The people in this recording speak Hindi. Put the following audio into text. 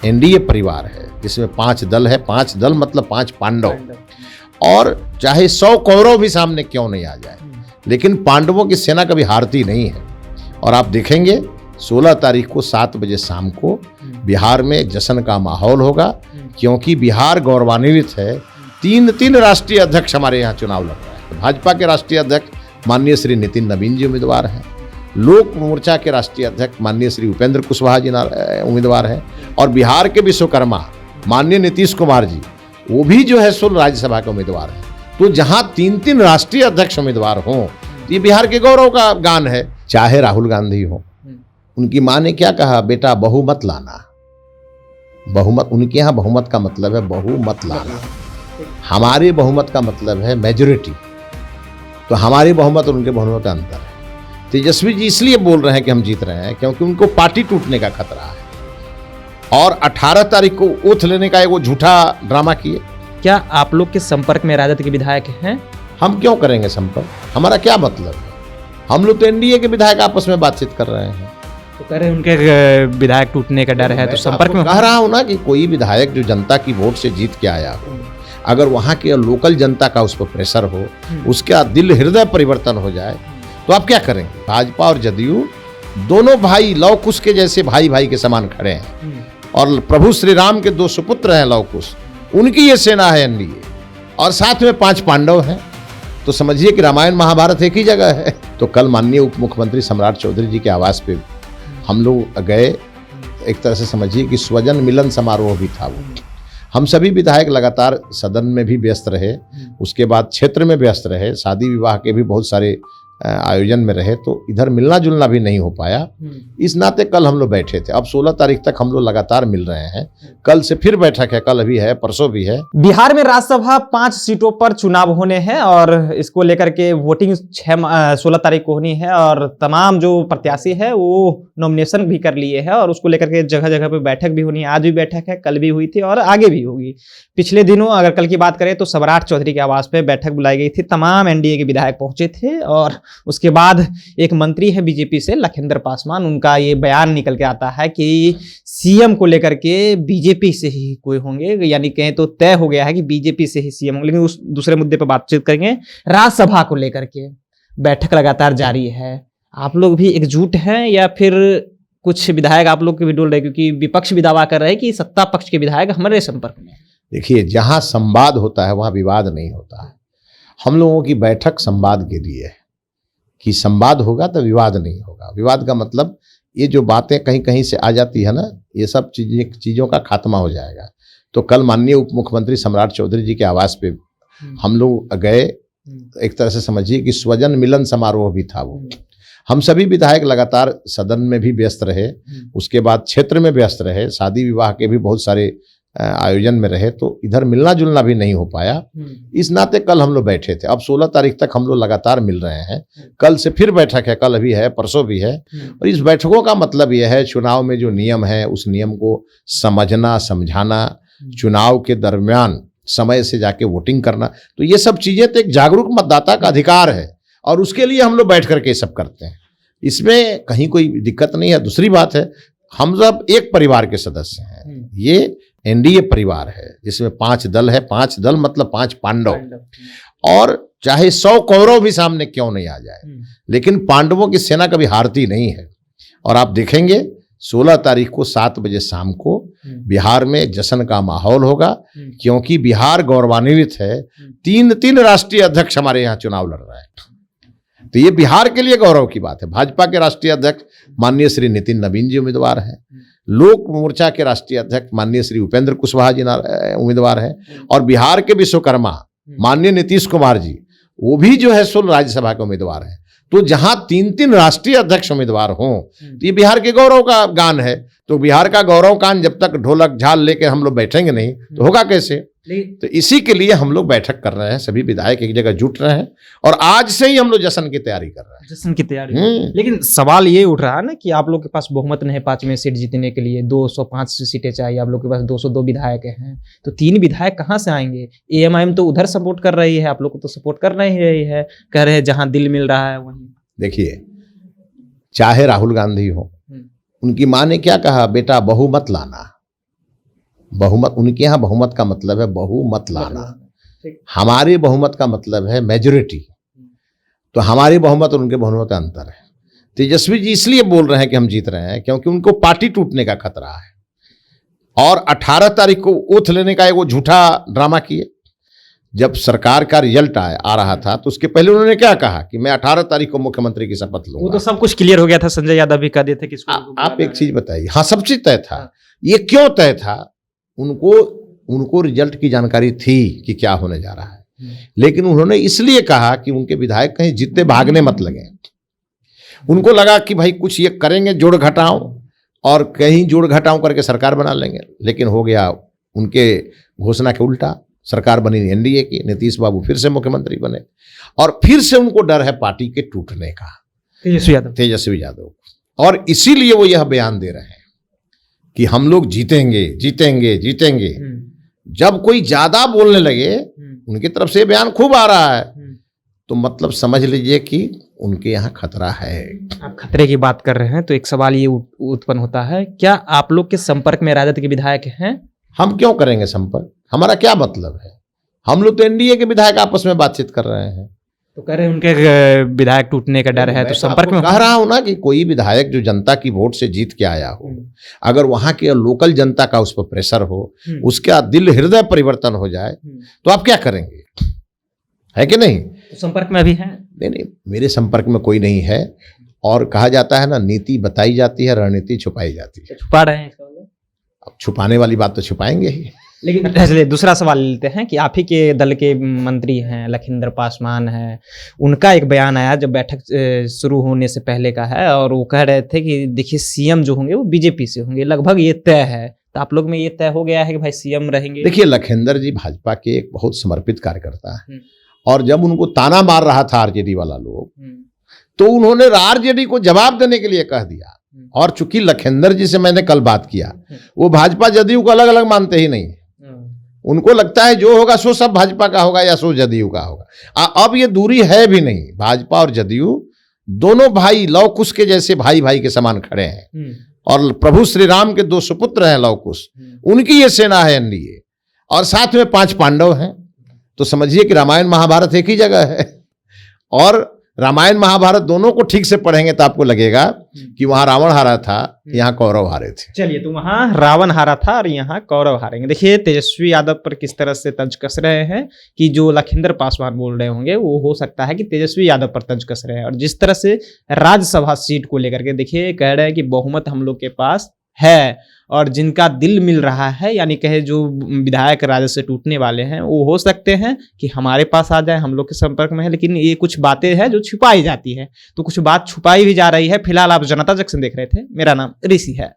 एनडीए परिवार है जिसमें 5 दल है। 5 दल मतलब 5 पांडव, और चाहे 100 कौरव भी सामने क्यों नहीं आ जाए, लेकिन पांडवों की सेना कभी हारती नहीं है। और आप देखेंगे 16 तारीख को 7 बजे शाम को बिहार में जश्न का माहौल होगा, क्योंकि बिहार गौरवान्वित है। 3 राष्ट्रीय अध्यक्ष हमारे यहाँ चुनाव लड़ रहे हैं। भाजपा के राष्ट्रीय अध्यक्ष माननीय श्री नितिन नवीन जी उम्मीदवार हैं, लोक मोर्चा के राष्ट्रीय अध्यक्ष माननीय श्री उपेंद्र कुशवाहा जी उम्मीदवार हैं, और बिहार के विश्वकर्मा माननीय नीतीश कुमार जी वो भी जो है सो राज्यसभा के उम्मीदवार हैं। तो जहां 3 राष्ट्रीय अध्यक्ष उम्मीदवार हों, ये बिहार के गौरव का गान है। चाहे राहुल गांधी हो, उनकी माँ ने क्या कहा, बेटा बहु मत लाना। बहुमत, उनके यहाँ बहुमत का मतलब है बहु मत लाना। हमारे बहुमत का मतलब है मेजोरिटी। तो हमारी बहुमत और उनके बहुमत का अंतर है। तेजस्वी जी इसलिए बोल रहे हैं कि हम जीत रहे हैं क्योंकि उनको पार्टी टूटने का खतरा है, और 18 तारीख को ओथ लेने का एक वो झूठा ड्रामा किए। क्या आप लोग के संपर्क में राजद के विधायक हैं? हम क्यों करेंगे संपर्क, हमारा क्या मतलब है? हम लोग तो एनडीए के विधायक आपस में बातचीत कर रहे हैं। तो कह रहे हैं उनके विधायक टूटने का डर है, तो संपर्क में कह रहा हूं ना कि कोई विधायक जो जनता की वोट से जीत के आया हो, अगर वहां के लोकल जनता का उस पर प्रेशर हो, उसका दिल हृदय परिवर्तन हो जाए, तो आप क्या करेंगे? भाजपा और जदयू दोनों भाई लव कुश के जैसे भाई भाई के समान खड़े हैं, और प्रभु श्री राम के 2 सुपुत्र हैं लव कुश, उनकी ये सेना है एनडीए, और साथ में 5 पांडव हैं। तो समझिए कि रामायण महाभारत एक ही जगह है। तो कल माननीय उप मुख्यमंत्री सम्राट चौधरी जी के आवास पे हम लोग गए। एक तरह से समझिए कि स्वजन मिलन समारोह भी था वो। हम सभी विधायक लगातार सदन में भी व्यस्त रहे, उसके बाद क्षेत्र में व्यस्त रहे, शादी विवाह के भी बहुत सारे आयोजन में रहे, तो इधर मिलना जुलना भी नहीं हो पाया। इस नाते कल हम लोग बैठे थे। अब 16 तारीख तक हम लोग लगातार मिल रहे हैं। कल से फिर बैठक है, कल अभी है, परसों भी है। बिहार में राज्यसभा 5 सीटों पर चुनाव होने हैं, और इसको लेकर के वोटिंग 16 तारीख को होनी है, और तमाम जो प्रत्याशी है वो नॉमिनेशन भी कर लिए हैं, और उसको लेकर के जगह जगह पे बैठक भी होनी है। आज भी बैठक है, कल भी हुई थी और आगे भी होगी। पिछले दिनों अगर कल की बात करें तो सम्राट चौधरी के आवास पे बैठक बुलाई गई थी, तमाम एनडीए के विधायक पहुंचे थे, और उसके बाद एक मंत्री है बीजेपी से लखिंदर पासवान, उनका ये बयान निकल के आता है कि सीएम को लेकर के बीजेपी से ही कोई होंगे, यानी कहें तो तय हो गया है कि बीजेपी से ही सीएम होंगे। लेकिन उस दूसरे मुद्दे पर बातचीत करेंगे। राज्यसभा को लेकर के बैठक लगातार जारी है, आप लोग भी एकजुट हैं या फिर कुछ विधायक आप लोग के भी डोल रहे, क्योंकि विपक्ष भी दावा कर रहे हैं कि सत्ता पक्ष के विधायक हमारे संपर्क में? देखिए, जहां संवाद होता है वहां विवाद नहीं होता है। हम लोगों की बैठक संवाद के लिए है कि संवाद होगा तो विवाद नहीं होगा। विवाद का मतलब ये जो बातें कहीं कहीं से आ जाती है ना, ये सब चीज़ों का खात्मा हो जाएगा। तो कल माननीय उप मुख्यमंत्री सम्राट चौधरी जी के आवास पे हम लोग गए। एक तरह से समझिए कि स्वजन मिलन समारोह भी था वो। हम सभी विधायक लगातार सदन में भी व्यस्त रहे, उसके बाद क्षेत्र में व्यस्त रहे, शादी विवाह के भी बहुत सारे आयोजन में रहे, तो इधर मिलना जुलना भी नहीं हो पाया। इस नाते कल हम लोग बैठे थे। अब 16 तारीख तक हम लोग लगातार मिल रहे हैं। कल से फिर बैठक है, कल अभी है, परसों भी है। और इस बैठकों का मतलब यह है, चुनाव में जो नियम है उस नियम को समझना, समझाना, चुनाव के दरमियान समय से जाके वोटिंग करना। तो ये सब चीजें तो एक जागरूक मतदाता का अधिकार है, और उसके लिए हम लोग बैठ करके सब करते हैं। इसमें कहीं कोई दिक्कत नहीं है। दूसरी बात है, हम सब एक परिवार के सदस्य हैं। ये एनडीए परिवार है जिसमें 5 दल है। 5 दल मतलब 5 पांडव, और चाहे 100 कौरव भी सामने क्यों नहीं आ जाए, लेकिन पांडवों की सेना कभी हारती नहीं है। और आप देखेंगे 16 तारीख को 7 बजे शाम को बिहार में जश्न का माहौल होगा, क्योंकि बिहार गौरवान्वित है। 3 राष्ट्रीय अध्यक्ष हमारे यहाँ चुनाव लड़ रहे हैं। तो ये बिहार के लिए गौरव की बात है। भाजपा के राष्ट्रीय अध्यक्ष माननीय श्री नितिन नवीन जी उम्मीदवार हैं, लोक मोर्चा के राष्ट्रीय अध्यक्ष माननीय श्री उपेंद्र कुशवाहा जी उम्मीदवार हैं, और बिहार के विश्वकर्मा माननीय नीतीश कुमार जी वो भी जो है सो राज्यसभा के उम्मीदवार हैं। तो जहां 3 राष्ट्रीय अध्यक्ष उम्मीदवार हों, तो ये बिहार के गौरव का गान है। तो बिहार का गौरव गान जब तक ढोलक झाल लेके हम लोग बैठेंगे नहीं तो होगा कैसे? तो इसी के लिए हम लोग बैठक कर रहे हैं, सभी विधायक एक जगह जुट रहे हैं, और आज से ही हम लोग जश्न की तैयारी कर रहे हैं। जश्न की तैयारी। लेकिन सवाल ये उठ रहा है ना कि आप लोग के पास बहुमत नहीं है 5वें सीट जीतने के लिए, 205 सीटें चाहिए, आप लोग के पास 202 विधायक हैं, तो 3 विधायक कहाँ से आएंगे? एएमआईएम तो उधर सपोर्ट कर रही है, आप लोग को तो सपोर्ट कर नहीं रही है, कह रहे हैं जहां दिल मिल रहा है वहीं। देखिए, चाहे राहुल गांधी हो, उनकी माँ ने क्या कहा, बेटा बहु मत लाना। बहुमत, उनके यहाँ बहुमत का मतलब है बहुमत लाना, ठीक। हमारे बहुमत का मतलब है मेजोरिटी। तो हमारी बहुमत और उनके बहुमत का अंतर है। तेजस्वी जी इसलिए बोल रहे हैं कि हम जीत रहे हैं क्योंकि उनको पार्टी टूटने का खतरा है। और 18 तारीख को ओथ लेने का एक वो झूठा ड्रामा किए। जब सरकार का रिजल्ट आ रहा था तो उसके पहले उन्होंने क्या कहा कि मैं 18 तारीख को मुख्यमंत्री की शपथ लूंगा। वो तो सब कुछ क्लियर हो गया था, संजय यादव भी कह दिए थे कि आप एक चीज बताइए, हाँ सब चीज तय था। ये क्यों तय था? उनको रिजल्ट की जानकारी थी कि क्या होने जा रहा है, लेकिन उन्होंने इसलिए कहा कि उनके विधायक कहीं जीतते भागने मत लगे। उनको लगा कि भाई कुछ ये करेंगे जोड़ घटाओ और कहीं जोड़ घटाओ करके सरकार बना लेंगे, लेकिन हो गया उनके घोषणा के उल्टा। सरकार बनी एनडीए की, नीतीश बाबू फिर से मुख्यमंत्री बने और फिर से उनको डर है पार्टी के टूटने का, तेजस्वी यादव। और इसीलिए वो यह बयान दे रहे हैं कि हम लोग जीतेंगे जीतेंगे जीतेंगे। जब कोई ज्यादा बोलने लगे, उनकी तरफ से बयान खूब आ रहा है, तो मतलब समझ लीजिए कि उनके यहाँ खतरा है। आप खतरे की बात कर रहे हैं तो एक सवाल ये उत्पन्न होता है, क्या आप लोग के संपर्क में राजद के विधायक हैं? हम क्यों करेंगे संपर्क? हमारा क्या मतलब है? हम लोग तो एनडीए के विधायक आपस में बातचीत कर रहे हैं। तो कह रहे हैं उनके विधायक टूटने का डर है, तो संपर्क में कह रहा हूं ना कि कोई विधायक जो जनता की वोट से जीत के आया हो, अगर वहां के लोकल जनता का उस पर प्रेशर हो, उसका दिल हृदय परिवर्तन हो जाए, तो आप क्या करेंगे? है कि नहीं? तो संपर्क में अभी है? नहीं, मेरे संपर्क में कोई नहीं है। और कहा जाता है ना, नीति बताई जाती है, रणनीति छुपाई जाती है। छुपा रहे हैं? अब छुपाने वाली बात तो छुपाएंगे ही। लेकिन चलिए दूसरा सवाल लेते हैं कि आप ही के दल के मंत्री हैं, लखिंदर पासवान हैं, उनका एक बयान आया जब बैठक शुरू होने से पहले का है, और वो कह रहे थे कि देखिए सीएम जो होंगे वो बीजेपी से होंगे, लगभग ये तय है। तो आप लोग में ये तय हो गया है कि भाई सीएम रहेंगे? देखिए, लखिंदर जी भाजपा के एक बहुत समर्पित कार्यकर्ता है, और जब उनको ताना मार रहा था आरजेडी वाला लोग, तो उन्होंने आरजेडी को जवाब देने के लिए कह दिया। और चूंकि लखिंदर जी से मैंने कल बात किया, वो भाजपा जदयू को अलग अलग मानते ही नहीं। उनको लगता है जो होगा सो सब भाजपा का होगा या सो जदयू का होगा। अब ये दूरी है भी नहीं। भाजपा और जदयू दोनों भाई लव कुश के जैसे भाई भाई के समान खड़े हैं, और प्रभु श्री राम के 2 सुपुत्र हैं लव कुश, उनकी ये सेना है एनडीए, और साथ में 5 पांडव हैं। तो समझिए कि रामायण महाभारत एक ही जगह है। और रामायण महाभारत दोनों को ठीक से पढ़ेंगे तो आपको लगेगा कि वहां रावण हारा था, यहाँ कौरव हारे थे। चलिए, तो वहां रावण हारा था और यहाँ कौरव हारेंगे। देखिए तेजस्वी यादव पर किस तरह से तंज कस रहे हैं कि जो लखिंदर पासवान बोल रहे होंगे वो हो सकता है कि तेजस्वी यादव पर तंज कस रहे हैं। और जिस तरह से राज्यसभा सीट को लेकर के देखिए कह रहे हैं कि बहुमत हम लोग के पास है, और जिनका दिल मिल रहा है, यानी कहे जो विधायक राजद से टूटने वाले हैं, वो हो सकते हैं कि हमारे पास आ जाए, हम लोग के संपर्क में है। लेकिन ये कुछ बातें हैं जो छुपाई जाती है, तो कुछ बात छुपाई भी जा रही है। फिलहाल आप जनता जंक्शन देख रहे थे, मेरा नाम ऋषि है।